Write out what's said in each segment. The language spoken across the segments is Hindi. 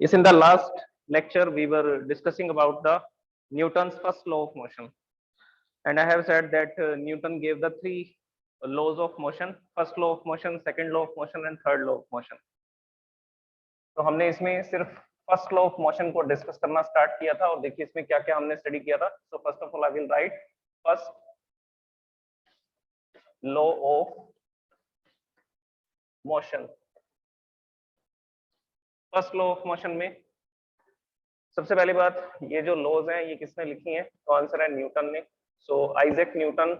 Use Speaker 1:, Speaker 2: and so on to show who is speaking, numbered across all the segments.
Speaker 1: Yes, in the last lecture, we were discussing about the Newton's first law of motion. And I have said that Newton gave the three laws of motion: first law of motion, second law of motion, and third law of motion. तो हमने इसमें सिर्फ फर्स्ट लॉ ऑफ मोशन को डिस्कस करना स्टार्ट किया था, और देखिए इसमें क्या क्या हमने स्टडी किया था. So first of all I will write first law of motion. First law of motion में सबसे पहली बात, ये जो लॉज हैं ये किसने लिखी हैं? तो आंसर है न्यूटन ने. सो आइजैक न्यूटन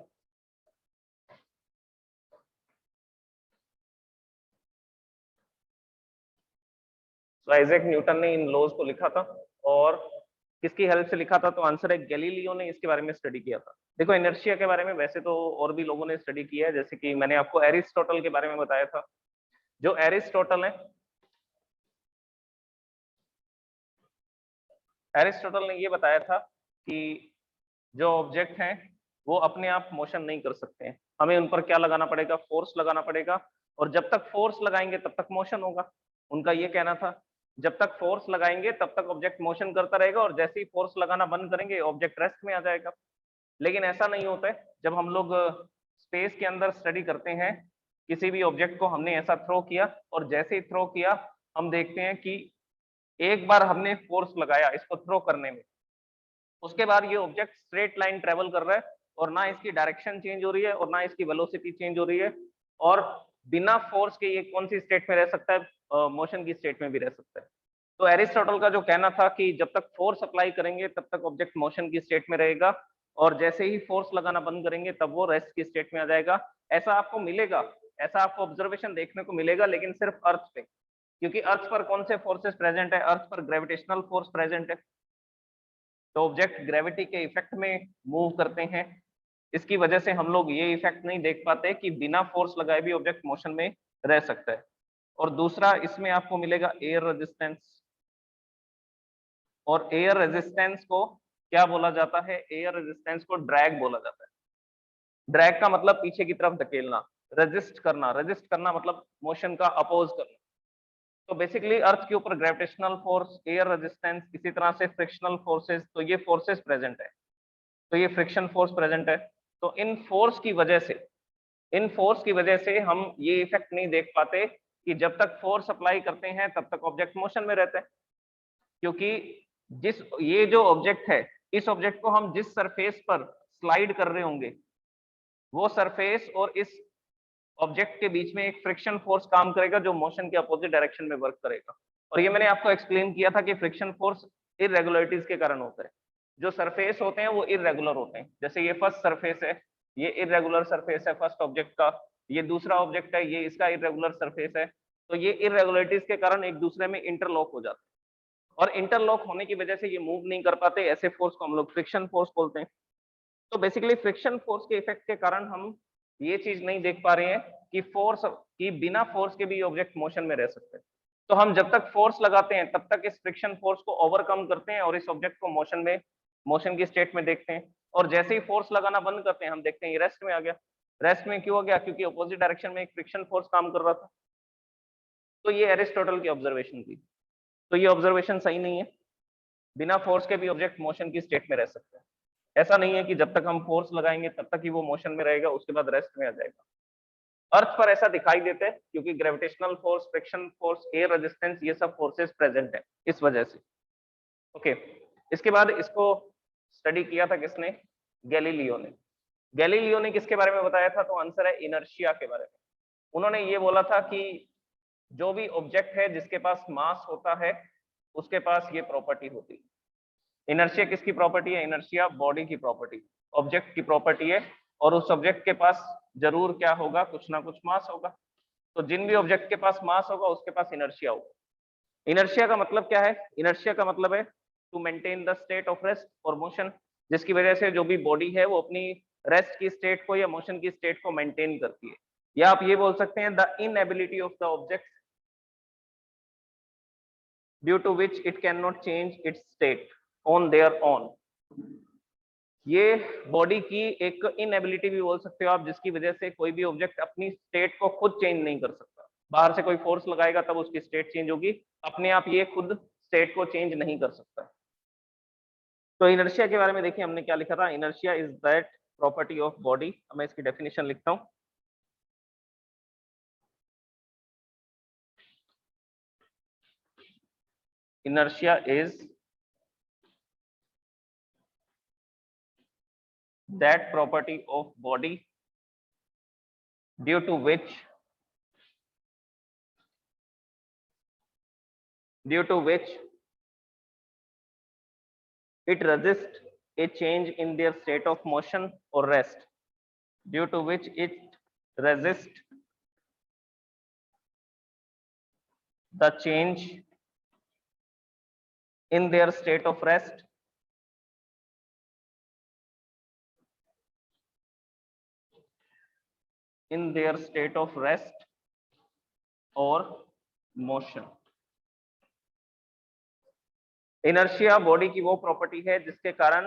Speaker 1: आइजैक न्यूटन ने इन लॉज को लिखा था. और किसकी हेल्प से लिखा था? तो आंसर है गैलीलियो ने इसके बारे में स्टडी किया था. देखो इनर्शिया के बारे में वैसे तो और भी लोगों ने स्टडी किया है, जैसे कि मैंने आपको एरिस्टोटल के बारे में बताया था. जो एरिस्टोटल है, एरिस्टोटल ने ये बताया था कि जो ऑब्जेक्ट हैं वो अपने आप मोशन नहीं कर सकते हैं, हमें उन पर क्या लगाना पड़ेगा? फोर्स लगाना पड़ेगा. और जब तक फोर्स लगाएंगे तब तक मोशन होगा. उनका ये कहना था जब तक फोर्स लगाएंगे तब तक ऑब्जेक्ट मोशन करता रहेगा, और जैसे ही फोर्स लगाना बंद करेंगे ऑब्जेक्ट रेस्ट में आ जाएगा. लेकिन ऐसा नहीं होता है. जब हम लोग स्पेस के अंदर स्टडी करते हैं, किसी भी ऑब्जेक्ट को हमने ऐसा थ्रो किया, और जैसे ही थ्रो किया हम देखते हैं कि एक बार हमने फोर्स लगाया इसको थ्रो करने में, उसके बाद ये ऑब्जेक्ट स्ट्रेट लाइन ट्रेवल कर रहा है, और ना इसकी डायरेक्शन चेंज हो रही है और ना इसकी वेलोसिटी चेंज हो रही है. और बिना फोर्स के ये कौन सी स्टेट में रह सकता है? मोशन की स्टेट में भी रह सकता है. तो एरिस्टोटल का जो कहना था कि जब तक फोर्स अप्लाई करेंगे तब तक ऑब्जेक्ट मोशन की स्टेट में रहेगा, और जैसे ही फोर्स लगाना बंद करेंगे तब वो रेस्ट की स्टेट में आ जाएगा. ऐसा आपको मिलेगा, ऐसा आपको ऑब्जर्वेशन देखने को मिलेगा, लेकिन सिर्फ अर्थ पे. क्योंकि अर्थ पर कौन से फोर्सेस प्रेजेंट है? अर्थ पर ग्रेविटेशनल फोर्स प्रेजेंट है. तो ऑब्जेक्ट ग्रेविटी के इफेक्ट में मूव करते हैं. इसकी वजह से हम लोग ये इफेक्ट नहीं देख पाते कि बिना फोर्स लगाए भी ऑब्जेक्ट मोशन में रह सकता है. और दूसरा इसमें आपको मिलेगा एयर रेजिस्टेंस. और एयर रेजिस्टेंस को क्या बोला जाता है? एयर रेजिस्टेंस को ड्रैग बोला जाता है. ड्रैग का मतलब पीछे की तरफ धकेलना. रेजिस्ट करना मतलब मोशन का अपोज करना. तो बेसिकली अर्थ के ऊपर ग्रेविटेशनल फोर्स, एयर रेजिस्टेंस, इसी तरह से फ्रिक्शनल फोर्सेस, तो ये फोर्सेस प्रेजेंट है. तो ये फ्रिक्शन फोर्स प्रेजेंट है. तो इन फोर्स की वजह से हम ये इफेक्ट नहीं देख पाते कि जब तक फोर्स अप्लाई करते हैं तब तक ऑब्जेक्ट मोशन में रहता है. क्योंकि ये जो ऑब्जेक्ट है, इस ऑब्जेक्ट को हम जिस सरफेस पर स्लाइड कर रहे होंगे, वो सरफेस और इस ऑब्जेक्ट के बीच में एक फ्रिक्शन फोर्स काम करेगा जो मोशन के अपोजिट डायरेक्शन में वर्क करेगा. और ये मैंने आपको एक्सप्लेन किया था कि फ्रिक्शन फोर्स इरेगुलरिटीज के कारण होता है. जो सरफेस होते हैं वो इरेगुलर होते हैं. जैसे ये फर्स्ट सरफेस है, ये इरेगुलर सरफेस है फर्स्ट ऑब्जेक्ट का. ये दूसरा ऑब्जेक्ट है, ये इसका इरेगुलर सरफेस है. तो ये इरेगुलरिटीज के कारण एक दूसरे में इंटरलॉक हो जाते हैं, और इंटरलॉक होने की वजह से ये मूव नहीं कर पाते. ऐसे फोर्स को हम लोग फ्रिक्शन फोर्स बोलते हैं. तो बेसिकली फ्रिक्शन फोर्स के इफेक्ट के कारण हम ये चीज नहीं देख पा रहे हैं कि बिना फोर्स के भी ऑब्जेक्ट मोशन में रह सकते हैं. तो हम जब तक फोर्स लगाते हैं तब तक इस फ्रिक्शन फोर्स को ओवरकम करते हैं और इस ऑब्जेक्ट को मोशन की स्टेट में देखते हैं. और जैसे ही फोर्स लगाना बंद करते हैं हम देखते हैं ये रेस्ट में आ गया. रेस्ट में क्यों हो गया? क्योंकि अपोजिट डायरेक्शन में एक फ्रिक्शन फोर्स काम कर रहा था. तो ये एरिस्टोटल की ऑब्जर्वेशन थी. तो ये ऑब्जर्वेशन सही नहीं है. बिना फोर्स के भी ऑब्जेक्ट मोशन की स्टेट में रह सकते हैं. ऐसा नहीं है कि जब तक हम फोर्स लगाएंगे तब तक ही वो मोशन में रहेगा, उसके बाद रेस्ट में आ जाएगा. अर्थ पर ऐसा दिखाई देता है क्योंकि gravitational force, friction force, air resistance, ये सब फोर्सेस प्रेजेंट है इस वजह से. ओके, इसके बाद इसको स्टडी किया था किसने? गैलीलियो ने. गैलीलियो ने किसके बारे में बताया था? तो आंसर है इनर्शिया के बारे में. उन्होंने ये बोला था कि जो भी ऑब्जेक्ट है जिसके पास मास होता है उसके पास ये प्रॉपर्टी होती है. इनर्शिया किसकी प्रॉपर्टी है? इनर्शिया बॉडी की प्रॉपर्टी, ऑब्जेक्ट की प्रॉपर्टी है. और उस ऑब्जेक्ट के पास जरूर क्या होगा? कुछ ना कुछ मास होगा. तो जिन भी ऑब्जेक्ट के पास मास होगा उसके पास इनर्शिया होगा. इनर्शिया का मतलब क्या है? इनर्शिया का मतलब है to maintain the state of rest और मोशन, जिसकी वजह से जो भी बॉडी है वो अपनी रेस्ट की स्टेट को या मोशन की स्टेट को मेंटेन करती है. या आप ये बोल सकते हैं the inability of the object due to which it can not change its state on their own. ये बॉडी की एक इनएबिलिटी भी बोल सकते हो आप, जिसकी वजह से कोई भी ऑब्जेक्ट अपनी स्टेट को खुद चेंज नहीं कर सकता. बाहर से कोई फोर्स लगाएगा तब उसकी स्टेट चेंज होगी, अपने आप ये खुद स्टेट को चेंज नहीं कर सकता। तो इनर्शिया के बारे में देखिए हमने क्या लिखा था, inertia is that property of body. मैं इसकी डेफिनेशन लिखता हूं। Inertia is that property of body due to which it resists a change in their state of motion or rest, due to which it resists the change in their state of rest or motion। Inertia body की वो प्रॉपर्टी है जिसके कारण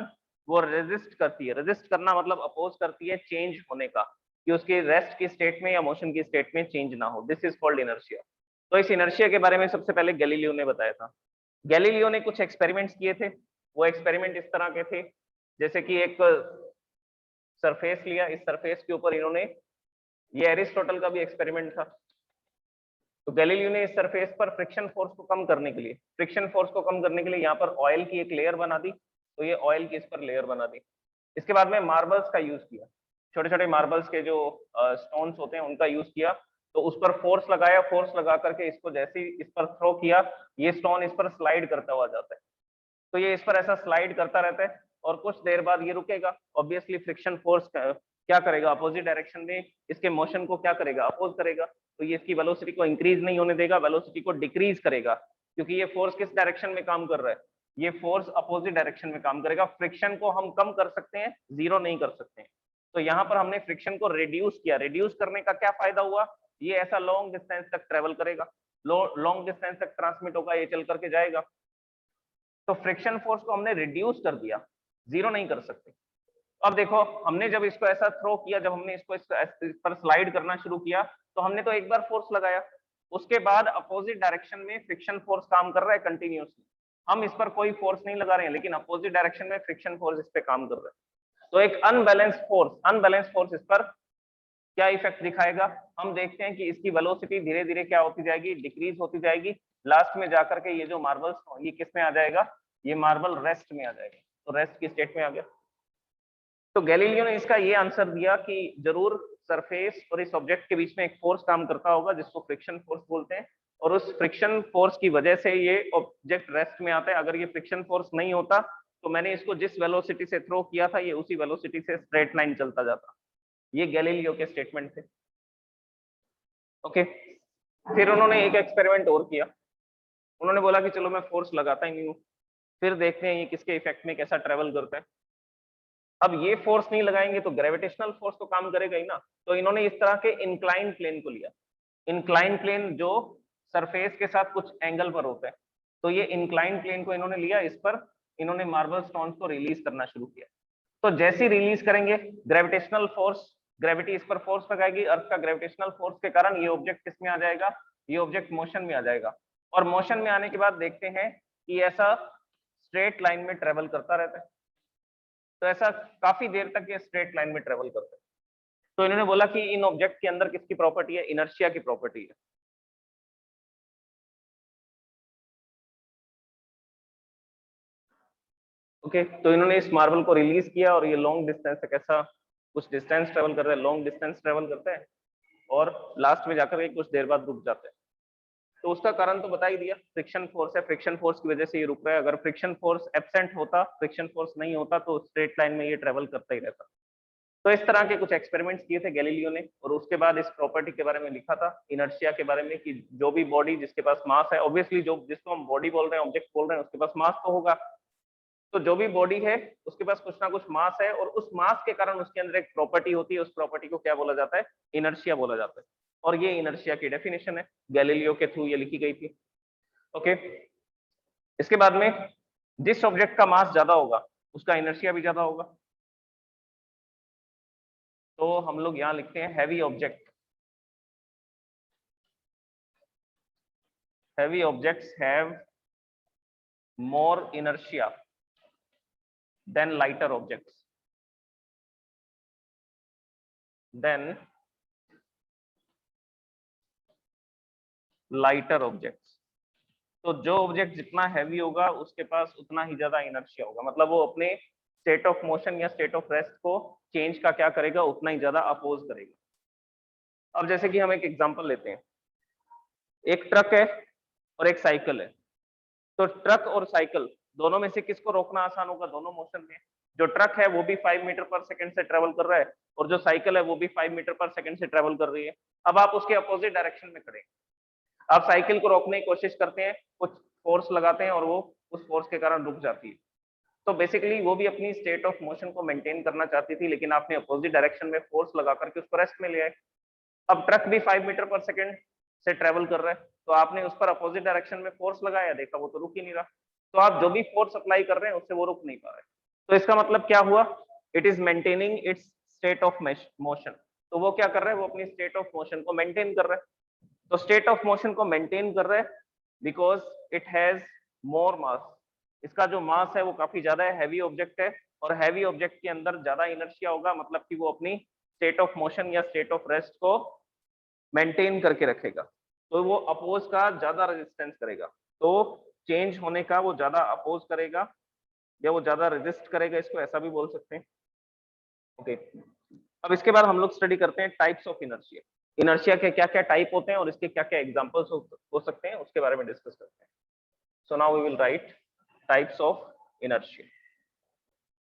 Speaker 1: वो रेजिस्ट करती है। रेजिस्ट करना मतलब अपोज करती है चेंज होने का, कि उसके रेस्ट की स्टेट में या मोशन की स्टेट में चेंज ना हो। This is called inertia. तो इस इनर्शिया के बारे में सबसे पहले गैलीलियो ने बताया था। गैलीलियो ने कुछ एक्सपेरिमेंट्स किए थे। वो एक्सपेरिमेंट इस तरह के थे, जैसे कि एक सरफेस लिया, इस सरफेस के ऊपर इन्होंने, ये एरिस्टोटल का भी एक्सपेरिमेंट था। तो गैलीलियो ने इस सरफेस पर फ्रिक्शन फोर्स को कम करने के लिए यहाँ पर ऑयल की एक लेयर बना दी। तो ये ऑयल की इस पर लेयर बना दी। इसके बाद में मार्बल्स का यूज किया, छोटे छोटे मार्बल्स के जो स्टोन्स होते हैं उनका यूज किया। तो उस पर फोर्स लगाया, फोर्स लगा करके इसको जैसे ही इस पर थ्रो किया, ये स्टोन इस पर स्लाइड करता हुआ जाता है। तो ये इस पर ऐसा स्लाइड करता रहता है और कुछ देर बाद ये रुकेगा। ऑब्वियसली फ्रिक्शन फोर्स क्या करेगा, अपोजिट डायरेक्शन में इसके मोशन को क्या करेगा, अपोज करेगा। तो ये इसकी वेलोसिटी को इंक्रीज नहीं होने देगा, वेलोसिटी को डिक्रीज करेगा, क्योंकि ये फोर्स किस डायरेक्शन में काम कर रहा है, ये फोर्स अपोजिट डायरेक्शन में काम करेगा। फ्रिक्शन को हम कम कर सकते हैं, जीरो नहीं कर सकते हैं। तो यहाँ पर हमने फ्रिक्शन को रिड्यूस किया। रिड्यूस करने का क्या फायदा हुआ, ये ऐसा लॉन्ग डिस्टेंस तक ट्रेवल करेगा, लॉन्ग डिस्टेंस तक ट्रांसमिट होगा, ये चल करके जाएगा। तो फ्रिक्शन फोर्स को हमने रिड्यूस कर दिया, जीरो नहीं कर सकते। अब देखो, हमने जब इसको ऐसा थ्रो किया, जब हमने इसको इस पर स्लाइड करना शुरू किया, तो हमने तो एक बार फोर्स लगाया, उसके बाद अपोजिट डायरेक्शन में फ्रिक्शन फोर्स काम कर रहा है कंटिन्यूसली। हम इस पर कोई फोर्स नहीं लगा रहे हैं, लेकिन अपोजिट डायरेक्शन में फ्रिक्शन फोर्स इस पे काम कर रहा है। तो एक अनबैलेंस फोर्स इस पर क्या इफेक्ट दिखाएगा, हम देखते हैं कि इसकी वेलोसिटी धीरे धीरे क्या होती जाएगी, डिक्रीज होती जाएगी। लास्ट में जाकर के ये जो मार्बल्स, ये किस में आ जाएगा, ये मार्बल रेस्ट में आ जाएगा। तो रेस्ट की स्टेट में आ गया। तो गैलीलियो ने इसका ये आंसर दिया कि जरूर सरफेस और इस ऑब्जेक्ट के बीच में एक फोर्स काम करता होगा जिसको फ्रिक्शन फोर्स बोलते हैं, और उस फ्रिक्शन फोर्स की वजह से ये ऑब्जेक्ट रेस्ट में आता है। अगर ये फ्रिक्शन फोर्स नहीं होता तो मैंने इसको जिस वेलोसिटी से थ्रो किया था, ये उसी वेलोसिटी से स्ट्रेट लाइन चलता जाता। ये गैलीलियो के स्टेटमेंट थे। ओके, फिर उन्होंने एक एक्सपेरिमेंट और किया। उन्होंने बोला कि चलो मैं फोर्स लगाता ही नहीं हूँ, फिर देखते हैं ये किसके इफेक्ट में कैसा ट्रेवल करता है। अब ये फोर्स नहीं लगाएंगे तो ग्रेविटेशनल फोर्स तो काम करेगा ही ना। तो इन्होंने इस तरह के इंक्लाइन प्लेन को लिया। इंक्लाइन प्लेन जो सरफेस के साथ कुछ एंगल पर होता है, तो ये इंक्लाइन प्लेन को इन्होंने लिया, इस पर इन्होंने मार्बल स्टोन्स को रिलीज करना शुरू किया। तो जैसे ही रिलीज करेंगे, ग्रेविटेशनल फोर्स, ग्रेविटी इस पर फोर्स लगाएगी, अर्थ का ग्रेविटेशनल फोर्स के कारण ये ऑब्जेक्ट किस में आ जाएगा, ये ऑब्जेक्ट मोशन में आ जाएगा। और मोशन में आने के बाद देखते हैं कि ऐसा स्ट्रेट लाइन में ट्रेवल करता रहता है। तो ऐसा काफी देर तक ये स्ट्रेट लाइन में ट्रेवल करता है। तो इन्होंने बोला कि इन ऑब्जेक्ट के अंदर किसकी प्रॉपर्टी है, इनर्शिया की प्रॉपर्टी है। ओके, तो इन्होंने इस मार्बल को रिलीज किया और ये लॉन्ग डिस्टेंस तक ऐसा कुछ डिस्टेंस ट्रेवल कर रहा है, लॉन्ग डिस्टेंस ट्रेवल करता है और लास्ट में जाकर के कुछ देर बाद रुक जाता है। तो उसका कारण तो बता ही दिया, फ्रिक्शन फोर्स है। फ्रिक्शन फोर्स की वजह से ये रुक रहा है। अगर फ्रिक्शन फोर्स एब्सेंट होता, फ्रिक्शन फोर्स नहीं होता, तो स्ट्रेट लाइन में ये ट्रेवल करता ही रहता। तो इस तरह के कुछ एक्सपेरिमेंट्स किए थे गैलीलियो ने, और उसके बाद इस प्रॉपर्टी के बारे में लिखा था, इनर्शिया के बारे में, कि जो भी बॉडी जिसके पास मास है, ऑब्वियसली जो जिसको हम बॉडी बोल रहे हैं, ऑब्जेक्ट बोल रहे हैं, उसके पास मास तो होगा। तो जो भी बॉडी है उसके पास कुछ ना कुछ मास है, और उस मास के कारण उसके अंदर एक प्रॉपर्टी होती है। उस प्रॉपर्टी को क्या बोला जाता है, इनर्शिया बोला जाता है। और ये इनर्शिया की डेफिनेशन है, गैलीलियो के थ्रू ये लिखी गई थी। ओके, इसके बाद में जिस ऑब्जेक्ट का मास ज्यादा होगा उसका इनर्शिया भी ज्यादा होगा। तो हम लोग यहां लिखते हैं heavy object. Heavy objects have more inertia than lighter objects. Then lighter objects. तो जो ऑब्जेक्ट जितना हैवी होगा उसके पास उतना ही ज्यादा इनर्शिया होगा, मतलब वो अपने स्टेट ऑफ मोशन या स्टेट ऑफ रेस्ट को चेंज का क्या करेगा, उतना ही ज्यादा अपोज करेगा। अब जैसे कि हम एक एग्जांपल लेते हैं, एक ट्रक है और एक साइकिल है। तो ट्रक और साइकिल दोनों में से किसको रोकना आसान होगा? दोनों मोशन में। जो ट्रक है वो भी 5 मीटर पर सेकंड से ट्रेवल कर रहा है और जो साइकिल है वो भी 5 मीटर पर सेकंड से ट्रेवल कर रही है। अब आप उसके अपोजिट डायरेक्शन में खड़े हैं, आप साइकिल को रोकने की कोशिश करते हैं, कुछ फोर्स लगाते हैं और वो उस फोर्स के कारण रुक जाती है। तो बेसिकली वो भी अपनी स्टेट ऑफ मोशन को मेंटेन करना चाहती थी, लेकिन आपने अपोजिट डायरेक्शन में फोर्स लगा करके उसको रेस्ट में ले आए। अब ट्रक भी 5 मीटर पर सेकंड से ट्रेवल कर रहा है, तो आपने उस पर अपोजिट डायरेक्शन में फोर्स लगाया, देखा वो तो रुक ही नहीं रहा। तो आप जो भी फोर्स अप्लाई कर रहे हैं उससे वो रुक नहीं पा रहे। तो इसका मतलब क्या हुआ? It is maintaining it's state of motion. तो वो क्या कर रहा है? वो अपनी स्टेट ऑफ मोशन को मेंटेन कर रहा है। तो स्टेट ऑफ मोशन को मेंटेन कर रहा है बिकॉज इट हैज मोर मास। इसका जो मास है वो काफी ज्यादा है, हैवी ऑब्जेक्ट है, और हैवी ऑब्जेक्ट के अंदर ज्यादा इनर्शिया होगा, मतलब कि वो अपनी स्टेट ऑफ मोशन या स्टेट ऑफ रेस्ट को मेंटेन करके रखेगा। तो वो अपोज का ज्यादा रेजिस्टेंस करेगा, तो चेंज होने का वो ज्यादा अपोज करेगा या वो ज्यादा रेजिस्ट करेगा, इसको ऐसा भी बोल सकते हैं। ओके, अब इसके बाद हम लोग स्टडी करते हैं टाइप्स ऑफ इनर्शिया। इनर्शिया के क्या क्या टाइप होते हैं और इसके क्या क्या एग्जांपल्स हो सकते हैं, उसके बारे में डिस्कस करते हैं। So now we will write types of inertia.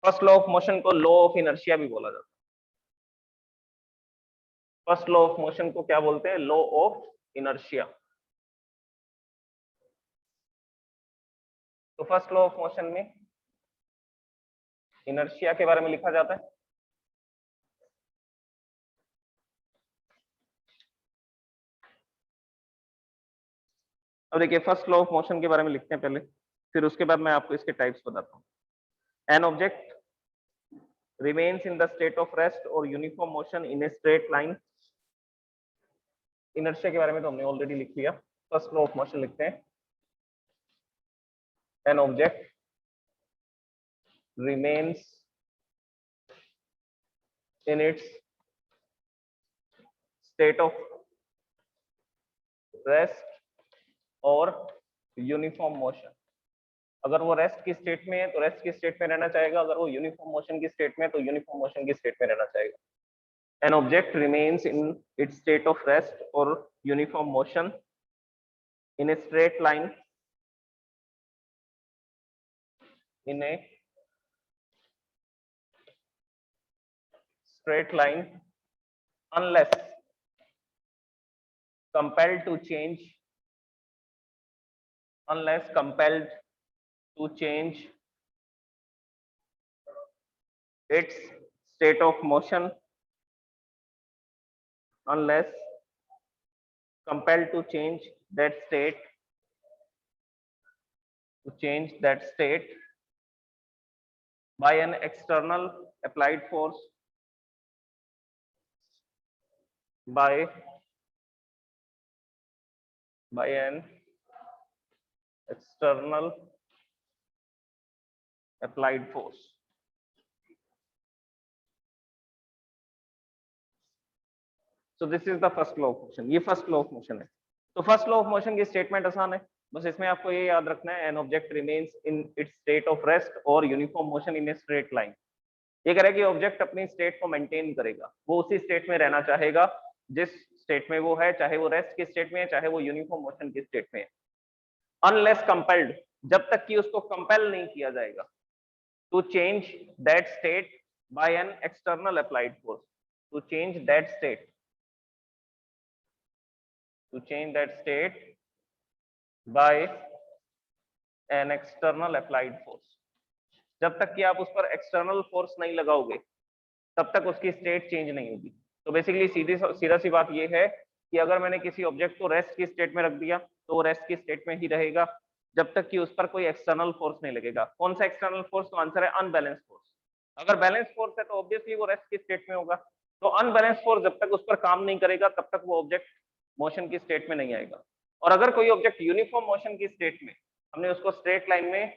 Speaker 1: First law of motion को लॉ ऑफ इनर्शिया भी बोला जाता है। फर्स्ट लॉ ऑफ मोशन को क्या बोलते हैं? Law of inertia. तो फर्स्ट लॉ ऑफ मोशन में इनर्शिया के बारे में लिखा जाता है। अब देखिए, फर्स्ट लॉ ऑफ मोशन के बारे में लिखते हैं पहले, फिर उसके बाद मैं आपको इसके टाइप्स बताता हूँ। An object remains in the state of rest or uniform motion in a straight line। Inertia के बारे में तो हमने ऑलरेडी लिख लिया। फर्स्ट लॉ ऑफ मोशन लिखते हैं, an object remains in its state of rest or uniform motion। अगर वो रेस्ट की स्टेट में है तो रेस्ट की स्टेट में रहना चाहेगा, अगर वो यूनिफॉर्म मोशन की स्टेट में है तो यूनिफॉर्म मोशन की स्टेट में रहना चाहेगा। An object remains in its state of rest और uniform motion in a straight line unless compelled to change its state of motion, unless compelled to change that state by an external applied force, by an external applied force। So this is the first law of motion। ये फर्स्ट लॉ ऑफ मोशन है। तो फर्स्ट लॉ ऑफ मोशन की स्टेटमेंट आसान है, बस इसमें आपको ये याद रखना है, an object remains in its state of rest और uniform motion in a straight line. ये कह रहा है कि ऑब्जेक्ट अपनी स्टेट को मेंटेन करेगा, वो उसी स्टेट में रहना चाहेगा जिस स्टेट में वो है, चाहे वो रेस्ट की स्टेट में है, चाहे वो यूनिफॉर्म मोशन की स्टेट में है। अनलेस कंपेल्ड, जब तक कि उसको कंपेल नहीं किया जाएगा to change that state by an external applied force, to change that state by an external applied force। जब तक कि आप उस पर एक्सटर्नल फोर्स नहीं लगाओगे तब तक उसकी स्टेट चेंज नहीं होगी। तो बेसिकली सीधा सी बात ये है कि अगर मैंने किसी ऑब्जेक्ट को रेस्ट की स्टेट में रख दिया तो वो रेस्ट की स्टेट में ही रहेगा जब तक कि उस पर कोई एक्सटर्नल फोर्स नहीं लगेगा। कौन सा एक्सटर्नल फोर्स? तो आंसर है अनबैलेंस फोर्स। अगर बैलेंस फोर्स है तो ऑब्वियसली वो रेस्ट की स्टेट में होगा। तो अनबैलेंस फोर्स जब तक उस पर काम नहीं करेगा तब तक वो ऑब्जेक्ट मोशन की स्टेट में नहीं आएगा। और अगर कोई ऑब्जेक्ट यूनिफॉर्म मोशन की स्टेट में हमने उसको स्ट्रेट लाइन में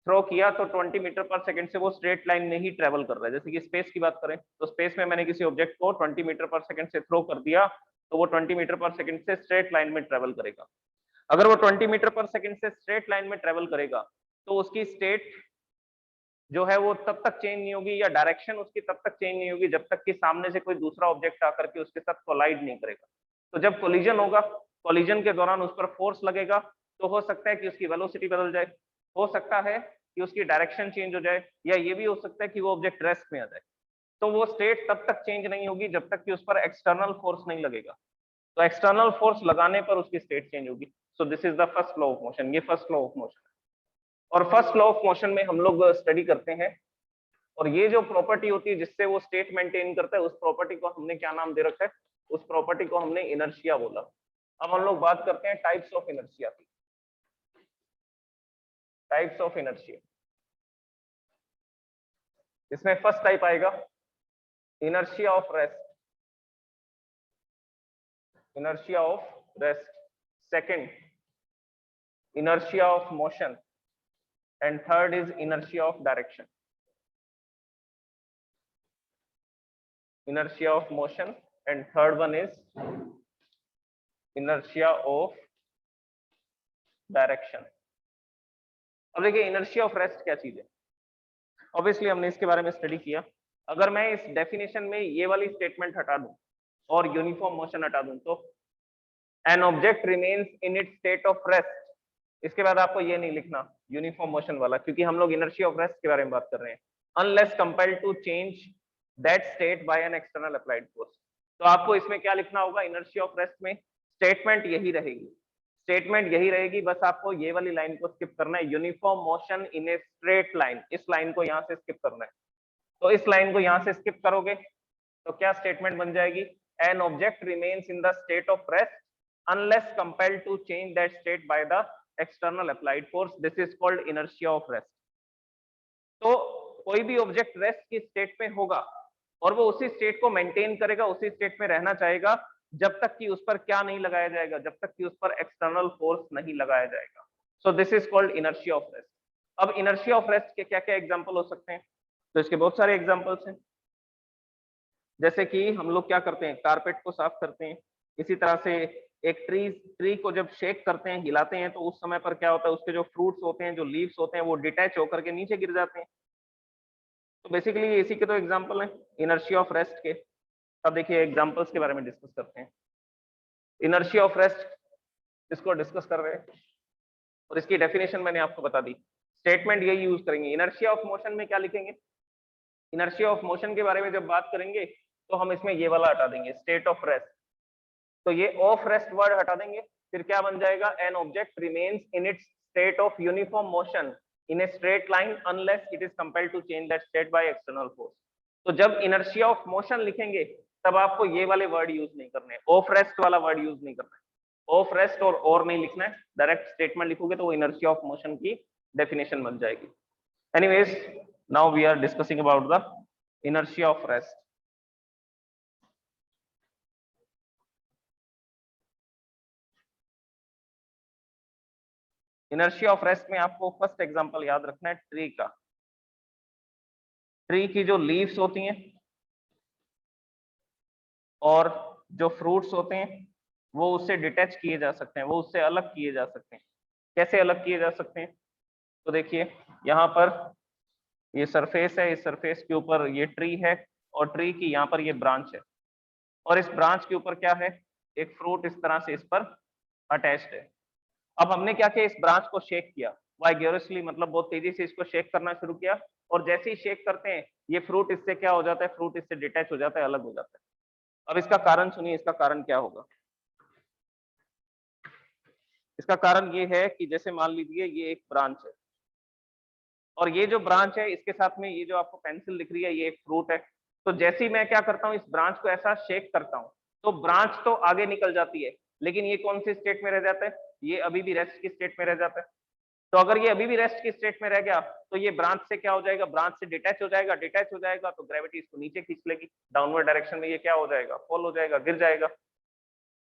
Speaker 1: थ्रो किया तो 20 मीटर पर सेकंड से वो स्ट्रेट लाइन में ही ट्रेवल कर रहा है। जैसे कि स्पेस की बात करें तो स्पेस में मैंने किसी ऑब्जेक्ट को 20 मीटर पर सेकंड से थ्रो कर दिया तो वो 20 मीटर पर सेकंड से स्ट्रेट लाइन में ट्रेवल करेगा। अगर वो 20 मीटर पर सेकंड से स्ट्रेट लाइन में ट्रेवल करेगा तो उसकी स्टेट जो है वो तब तक चेंज नहीं होगी, या डायरेक्शन उसकी तब तक चेंज नहीं होगी जब तक कि सामने से कोई दूसरा ऑब्जेक्ट आकर के उसके साथ कोलाइड नहीं करेगा। तो जब कोलिजन होगा, कोलिजन के दौरान उस पर फोर्स लगेगा तो हो सकता है कि उसकी वेलोसिटी बदल जाए, हो सकता है कि उसकी डायरेक्शन चेंज हो जाए, या ये भी हो सकता है कि वो ऑब्जेक्ट रेस्ट में आ जाए। तो वो स्टेट तब तक चेंज नहीं होगी जब तक कि उस पर एक्सटर्नल फोर्स नहीं लगेगा। तो एक्सटर्नल फोर्स लगाने पर उसकी स्टेट चेंज होगी। सो this is the first law of motion. ये फर्स्ट लॉ ऑफ मोशन है और फर्स्ट लॉ ऑफ मोशन में हम लोग स्टडी करते हैं। और ये जो प्रॉपर्टी होती है जिससे वो स्टेट मेंटेन करता है, उस प्रॉपर्टी को हमने क्या नाम दे रखा है? उस प्रॉपर्टी को हमने इनर्शिया बोला। अब हम लोग बात करते हैं टाइप्स ऑफ इनर्शिया की। टाइप्स ऑफ इनर्शिया, इसमें फर्स्ट टाइप आएगा inertia of rest. Inertia of rest, second inertia of motion, and third is inertia of direction. Inertia of motion and third one is inertia of direction. अब देखिए इनर्शिया ऑफ रेस्ट क्या चीज है। ऑब्वियसली हमने इसके बारे में स्टडी किया। अगर मैं इस डेफिनेशन में ये वाली स्टेटमेंट हटा दूं और यूनिफॉर्म मोशन हटा दूं तो N object remains in its state of rest, इसके बाद आपको ये नहीं लिखना यूनिफॉर्म मोशन वाला, क्योंकि हम लोग इनर्शिया ऑफ रेस्ट के बारे में बात कर रहे हैं। Unless compelled to change that state by an external applied force. तो आपको इसमें क्या लिखना होगा? इनर्शिया ऑफ रेस्ट में स्टेटमेंट यही रहेगी, स्टेटमेंट यही रहेगी, बस आपको ये वाली लाइन को स्किप करना है, uniform motion in a straight line. इस लाइन को यहाँ से स्किप करना है। तो इस लाइन को यहाँ से स्किप करोगे तो क्या स्टेटमेंट बन जाएगी? N object remains in the state of rest unless compelled to change that state by the external applied force. This is called inertia of rest. तो कोई भी ऑब्जेक्ट रेस्ट की स्टेट में होगा और वो उसी स्टेट को मेंटेन करेगा, उसी स्टेट में रहना चाहेगा जब तक कि उस पर क्या नहीं लगाया जाएगा? जब तक कि उस पर एक्सटर्नल फोर्स नहीं लगाया जाएगा। सो this is called inertia of rest. अब इनर्शिया ऑफ रेस्ट के क्या क्या एग्जांपल हो सकते हैं? तो इसके बहुत सारे एग्जांपल्स हैं। जैसे कि हम लोग क्या करते हैं, कारपेट को साफ करते हैं, इसी तरह से एक ट्री को जब शेक करते हैं, हिलाते हैं, तो उस समय पर क्या होता है, उसके जो फ्रूट्स होते हैं, जो लीव्स होते हैं, वो डिटैच होकर के नीचे गिर जाते हैं। तो बेसिकली इसी के तो एग्जांपल हैं इनर्शिया ऑफ रेस्ट के। अब देखिए एग्जांपल्स के बारे में डिस्कस करते हैं। इनर्शिया ऑफ रेस्ट इसको डिस्कस कर रहे हैं और इसकी डेफिनेशन मैंने आपको बता दी। स्टेटमेंट यही यूज करेंगे। इनर्शिया ऑफ मोशन में क्या लिखेंगे? इनर्शिया ऑफ मोशन के बारे में जब बात करेंगे तो हम इसमें ये वाला हटा देंगे, स्टेट ऑफ रेस्ट। तो ये ऑफ रेस्ट वर्ड हटा देंगे, फिर क्या बन जाएगा? An object remains in its state of uniform motion in a straight line unless it is compelled to change that state by external force. तो जब इनर्शिया ऑफ मोशन लिखेंगे तब आपको ये वाले वर्ड यूज नहीं करने, ऑफ रेस्ट वाला वर्ड यूज नहीं करना है। ऑफ रेस्ट और नहीं लिखना है, डायरेक्ट स्टेटमेंट लिखोगे तो वो इनर्शिया ऑफ मोशन की डेफिनेशन बन जाएगी। Anyways, now we are discussing about the inertia of rest. Inertia of rest में आपको फर्स्ट एग्जांपल याद रखना है ट्री का। ट्री की जो लीव्स होती हैं और जो फ्रूट्स होते हैं वो उससे डिटैच किए जा सकते हैं, वो उससे अलग किए जा सकते हैं। कैसे अलग किए जा सकते हैं? तो देखिए यहाँ पर ये सरफेस है, इस सरफेस के ऊपर ये ट्री है और ट्री की यहाँ पर ये ब्रांच है और इस ब्रांच के ऊपर क्या है? एक फ्रूट इस तरह से इस पर अटैच्ड है। अब हमने क्या किया? इस ब्रांच को शेक किया वाइगोरसली, मतलब बहुत तेजी से इसको शेक करना शुरू किया और जैसे ही शेक करते हैं ये फ्रूट इससे क्या हो जाता है? फ्रूट इससे डिटैच हो जाता है, अलग हो जाता है। अब इसका कारण सुनिए, इसका कारण क्या होगा? इसका कारण ये है कि जैसे मान लीजिए ये एक ब्रांच है और ये जो ब्रांच है इसके साथ में ये जो आपको पेंसिल दिख रही है ये एक फ्रूट है। तो जैसे ही मैं क्या करता हूँ, इस ब्रांच को ऐसा शेक करता हूँ तो ब्रांच तो आगे निकल जाती है, लेकिन ये कौन सी स्टेट में रह जाता है? ये अभी भी रेस्ट की स्टेट में रह जाता है। तो अगर ये अभी भी रेस्ट की स्टेट में रह गया तो ये ब्रांच से क्या हो जाएगा? ब्रांच से डिटैच हो जाएगा। डिटैच हो जाएगा तो ग्रेविटी इसको नीचे खींच लेगी, डाउनवर्ड डायरेक्शन में ये क्या हो जाएगा? फॉल हो जाएगा, गिर जाएगा।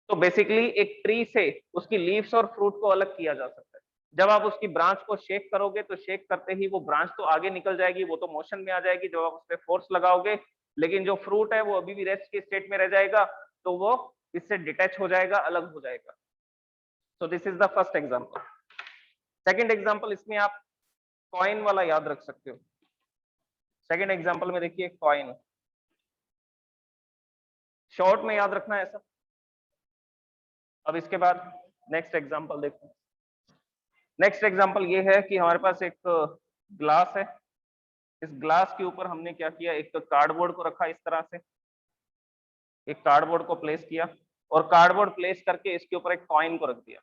Speaker 1: तो बेसिकली एक ट्री से उसकी लीव्स और फ्रूट को अलग किया जा सकता है। जब आप उसकी ब्रांच को शेक करोगे तो शेक करते ही वो ब्रांच तो आगे निकल जाएगी, वो तो मोशन में आ जाएगी जब आप उस पर फोर्स लगाओगे, लेकिन जो फ्रूट है वो अभी भी रेस्ट की स्टेट में रह जाएगा, तो वो इससे डिटैच हो जाएगा, अलग हो जाएगा। सो this is the first example. Second example, इसमें आप कॉइन वाला याद रख सकते हो। सेकंड एग्जांपल में देखिए कॉइन, शॉर्ट में याद रखना है ऐसा। अब इसके बाद नेक्स्ट एग्जांपल देखते हैं। नेक्स्ट एग्जांपल ये है कि हमारे पास एक ग्लास है, इस ग्लास के ऊपर हमने क्या किया, एक कार्डबोर्ड को रखा, इस तरह से एक कार्डबोर्ड को प्लेस किया और कार्डबोर्ड प्लेस करके इसके ऊपर एक कॉइन को रख दिया।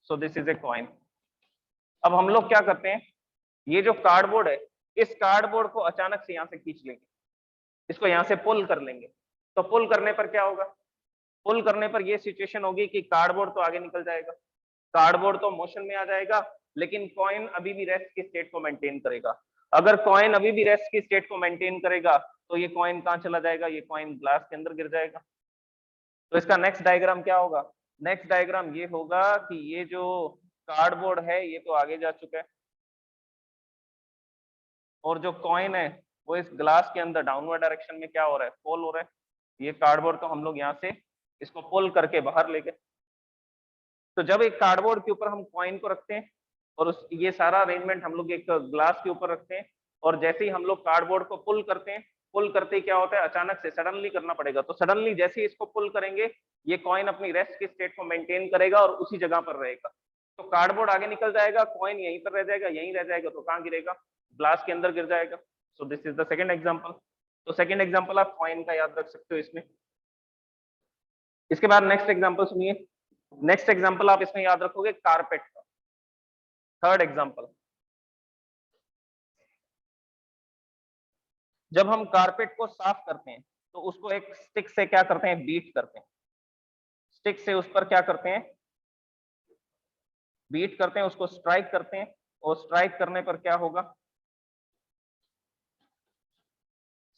Speaker 1: सो दिस इज ए कॉइन। अब हम लोग क्या करते हैं, ये जो कार्डबोर्ड है, इस कार्डबोर्ड को अचानक से यहाँ से खींच लेंगे, इसको यहाँ से पुल कर लेंगे। तो पुल करने पर क्या होगा, पुल करने पर ये सिचुएशन होगी कि कार्डबोर्ड तो आगे निकल जाएगा, कार्डबोर्ड तो मोशन में आ जाएगा, लेकिन कॉइन अभी भी रेस्ट की स्टेट को मेंटेन करेगा। अगर कॉइन अभी भी रेस्ट की स्टेट को मेंटेन करेगा तो ये कॉइन कहाँ चला जाएगा, ये कॉइन ग्लास के अंदर गिर जाएगा। तो इसका नेक्स्ट डायग्राम क्या होगा, नेक्स्ट डायग्राम ये होगा कि ये जो कार्डबोर्ड है ये तो आगे जा चुका है और जो कॉइन है वो इस ग्लास के अंदर डाउनवर्ड डायरेक्शन में क्या हो रहा है, फॉल हो रहा है। ये कार्डबोर्ड तो हम लोग यहाँ से इसको पुल करके बाहर ले गए। तो जब एक कार्डबोर्ड के ऊपर हम कॉइन को रखते हैं और उस ये सारा अरेंजमेंट हम लोग एक ग्लास के ऊपर रखते हैं, और जैसे ही हम लोग कार्डबोर्ड को पुल करते हैं, पुल करते ही क्या होता है, अचानक से सडनली करना पड़ेगा, तो सडनली जैसे ही इसको पुल करेंगे ये कॉइन अपनी रेस्ट की स्टेट को मेंटेन करेगा और उसी जगह पर रहेगा। तो कार्डबोर्ड आगे निकल जाएगा, कॉइन यहीं पर रह जाएगा, यहीं रह जाएगा, तो कहाँ गिरेगा, ग्लास के अंदर गिर जाएगा। सो this is the second example. तो सेकंड एग्जांपल आप कॉइन का याद रख सकते हो इसमें। इसके बाद नेक्स्ट एग्जांपल सुनिए। नेक्स्ट एग्जांपल आप इसमें याद रखोगे कारपेट का। थर्ड एग्जांपल, जब हम कारपेट को साफ करते हैं तो उसको एक स्टिक से क्या करते हैं, बीट करते हैं। स्टिक से उस पर क्या करते हैं, बीट करते हैं, उसको स्ट्राइक करते हैं, और स्ट्राइक करने पर क्या होगा,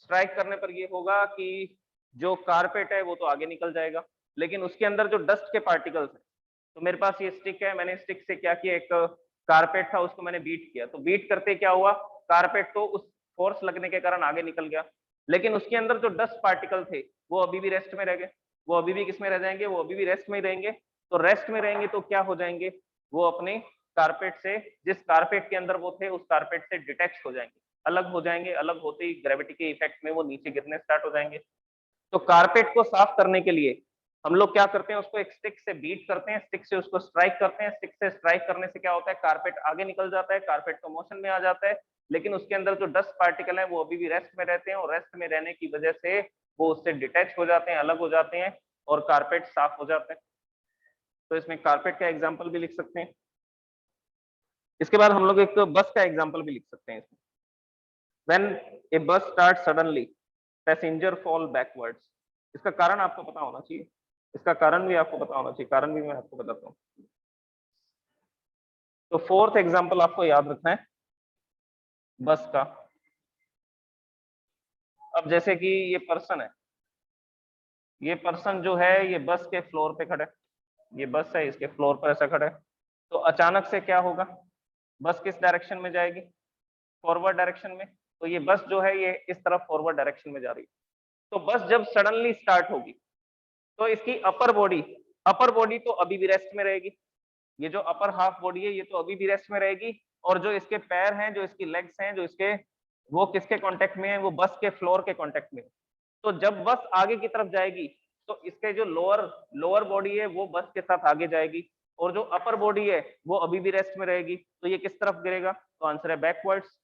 Speaker 1: स्ट्राइक करने पर ये होगा कि जो कारपेट है वो तो आगे निकल जाएगा, लेकिन उसके अंदर जो डस्ट के पार्टिकल्स हैं, तो मेरे पास ये स्टिक है, मैंने स्टिक से क्या किया, एक कारपेट था उसको मैंने बीट किया, तो बीट करते क्या हुआ, कारपेट तो उस फोर्स लगने के कारण आगे निकल गया, लेकिन उसके अंदर जो डस्ट पार्टिकल थे वो अभी भी रेस्ट में रह गए। वो अभी भी किस में रह जाएंगे, वो अभी भी रेस्ट में रहेंगे। तो रेस्ट में रहेंगे तो क्या हो जाएंगे, वो अपने कारपेट से, जिस कारपेट के अंदर वो थे उस कारपेट से डिटैच हो जाएंगे, अलग हो जाएंगे। अलग होते ही ग्रेविटी के इफेक्ट में वो नीचे गिरने स्टार्ट हो जाएंगे। तो कारपेट को साफ करने के लिए हम लोग क्या करते हैं, उसको एक स्टिक से बीट करते हैं, स्टिक से उसको स्ट्राइक करते हैं। स्टिक से स्ट्राइक करने से क्या होता है, कारपेट आगे निकल जाता है, कारपेट तो मोशन में आ जाता है, लेकिन उसके अंदर जो डस्ट पार्टिकल है वो अभी भी रेस्ट में रहते हैं, और रेस्ट में रहने की वजह से वो उससे डिटैच हो जाते हैं, अलग हो जाते हैं, और कारपेट साफ हो जाते हैं। तो इसमें कारपेट का एग्जाम्पल भी लिख सकते हैं। इसके बाद हम लोग एक बस का एग्जाम्पल भी लिख सकते हैं इसमें। When a bus starts suddenly, passenger fall backwards. इसका कारण आपको पता होना चाहिए, इसका कारण भी आपको पता होना चाहिए, कारण भी मैं आपको बताता हूँ। तो फोर्थ एग्जांपल आपको याद रखना है बस का। अब जैसे कि ये पर्सन है, ये पर्सन जो है ये बस के फ्लोर पे खड़ा है, ये बस है इसके फ्लोर पर ऐसा खड़ा है। तो अचानक से क्या होगा, बस किस डायरेक्शन में जाएगी, फॉरवर्ड डायरेक्शन में। तो ये बस जो है ये इस तरफ फॉरवर्ड डायरेक्शन में जा रही है। तो बस जब सडनली स्टार्ट होगी तो इसकी अपर बॉडी तो अभी भी रेस्ट में रहेगी, ये जो अपर हाफ बॉडी है ये तो अभी भी रेस्ट में रहेगी, और जो इसके पैर हैं, जो इसकी लेग्स हैं, जो इसके, वो किसके कांटेक्ट में है, वो बस के फ्लोर के कांटेक्ट में। तो जब बस आगे की तरफ जाएगी तो इसके जो लोअर बॉडी है वो बस के साथ आगे जाएगी, और जो अपर बॉडी है वो अभी भी रेस्ट में रहेगी। तो ये किस तरफ गिरेगा, तो आंसर है backwards.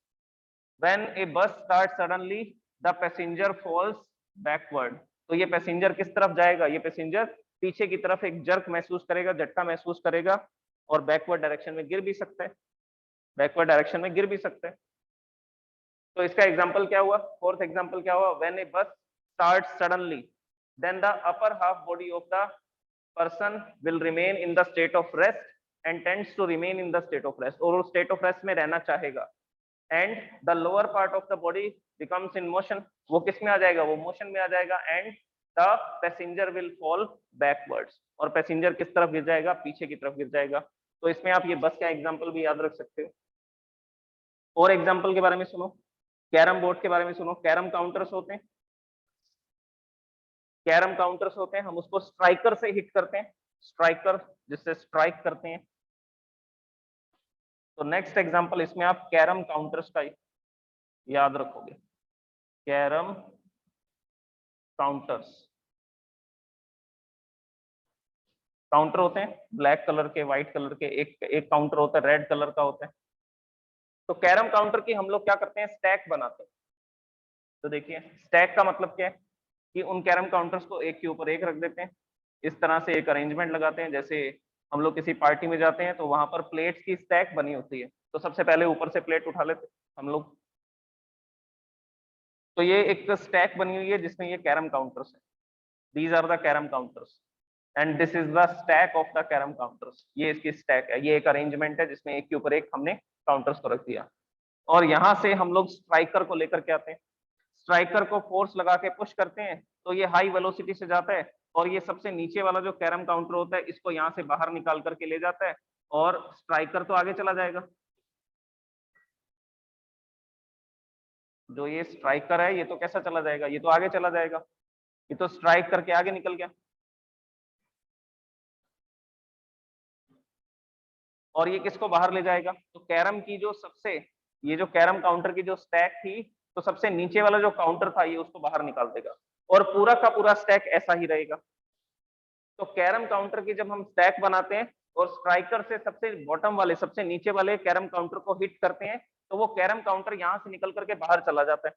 Speaker 1: When a bus starts suddenly, the passenger falls backward. तो ये पैसेंजर किस तरफ जाएगा, ये पैसेंजर पीछे की तरफ एक जर्क महसूस करेगा, झटका महसूस करेगा, और बैकवर्ड डायरेक्शन में गिर भी सकता है, बैकवर्ड डायरेक्शन में गिर भी सकता है। तो इसका एग्जांपल क्या हुआ, फोर्थ एग्जांपल क्या हुआ, when a bus starts suddenly then the upper half body of the person will remain in the state of rest and tends to remain in the state of rest, और वो स्टेट ऑफ रेस्ट में रहना चाहेगा। And the lower part of the body becomes in motion, वो किस में आ जाएगा, वो मोशन में आ जाएगा। And the passenger will fall backwards, और पैसेंजर किस तरफ गिर जाएगा, पीछे की तरफ गिर जाएगा। तो इसमें आप ये बस का एग्जाम्पल भी याद रख सकते हो। और एग्जाम्पल के बारे में सुनो, कैरम बोर्ड के बारे में सुनो। कैरम काउंटर्स होते हैं, कैरम काउंटर्स होते हैं, हम उसको स्ट्राइकर से हिट करते हैं, स्ट्राइकर जिससे स्ट्राइक करते हैं। तो नेक्स्ट एग्जांपल इसमें आप कैरम काउंटर्स का याद रखोगे, कैरम काउंटर्स। काउंटर होते हैं ब्लैक कलर के, व्हाइट कलर के, एक काउंटर होता है रेड कलर का होता है। तो कैरम काउंटर की हम लोग क्या करते हैं, स्टैक बनाते हैं। तो देखिए स्टैक का मतलब क्या है कि उन कैरम काउंटर्स को एक के ऊपर एक रख देते हैं, इस तरह से एक अरेंजमेंट लगाते हैं। जैसे हम लोग किसी पार्टी में जाते हैं तो वहां पर प्लेट्स की स्टैक बनी होती है, तो सबसे पहले ऊपर से प्लेट उठा लेते हम लोग। तो ये एक स्टैक बनी हुई है जिसमें ये कैरम काउंटर्स है। These are the carrom counters and this is the stack of the carrom counters. ये इसकी स्टैक है, ये एक अरेंजमेंट है जिसमें एक के ऊपर एक हमने काउंटर्स को रख दिया। और यहाँ से हम लोग स्ट्राइकर को लेकर के आते हैं, स्ट्राइकर को फोर्स लगा के पुश करते हैं तो ये हाई वेलोसिटी से जाता है, और ये सबसे नीचे वाला जो कैरम काउंटर होता है इसको यहाँ से बाहर निकाल करके ले जाता है, और स्ट्राइकर तो आगे चला जाएगा। जो ये स्ट्राइकर है ये तो कैसा चला जाएगा, ये तो आगे चला जाएगा, ये तो स्ट्राइक करके आगे निकल गया। और ये किसको बाहर ले जाएगा, तो कैरम की जो सबसे, ये जो कैरम काउंटर की जो स्टैक थी, तो सबसे नीचे वाला जो काउंटर था ये उसको बाहर निकाल देगा, और पूरा का पूरा स्टैक ऐसा ही रहेगा। तो कैरम काउंटर की जब हम स्टैक बनाते हैं और स्ट्राइकर से सबसे बॉटम वाले, सबसे नीचे वाले कैरम काउंटर को हिट करते हैं, तो वो कैरम काउंटर यहां से निकल करके बाहर चला जाता है,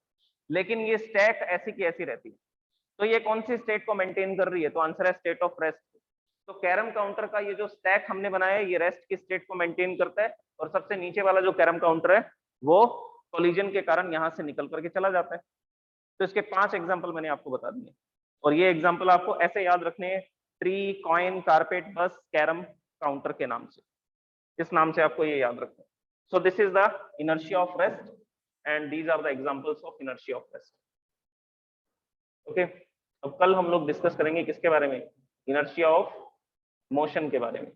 Speaker 1: लेकिन ये स्टैक ऐसी की ऐसी रहती है। तो ये कौन सी स्टेट को मेंटेन कर रही है, तो आंसर है स्टेट ऑफ रेस्ट। तो कैरम काउंटर का ये जो स्टैक हमने बनाया है ये रेस्ट की स्टेट को मेंटेन करता है, और सबसे नीचे वाला जो कैरम काउंटर है वो कोलिजन के कारण यहां से निकल करके चला जाता है। तो इसके 5 एग्जाम्पल मैंने आपको बता दिए, और ये एग्जाम्पल आपको ऐसे याद रखने हैं, ट्री, कॉइन, कारपेट, बस, कैरम काउंटर के नाम से, इस नाम से आपको ये याद रखना है। So this is the inertia of rest and these are the examples of inertia of rest. Okay, अब कल हम लोग डिस्कस करेंगे किसके बारे में, इनर्शिया ऑफ मोशन के बारे में।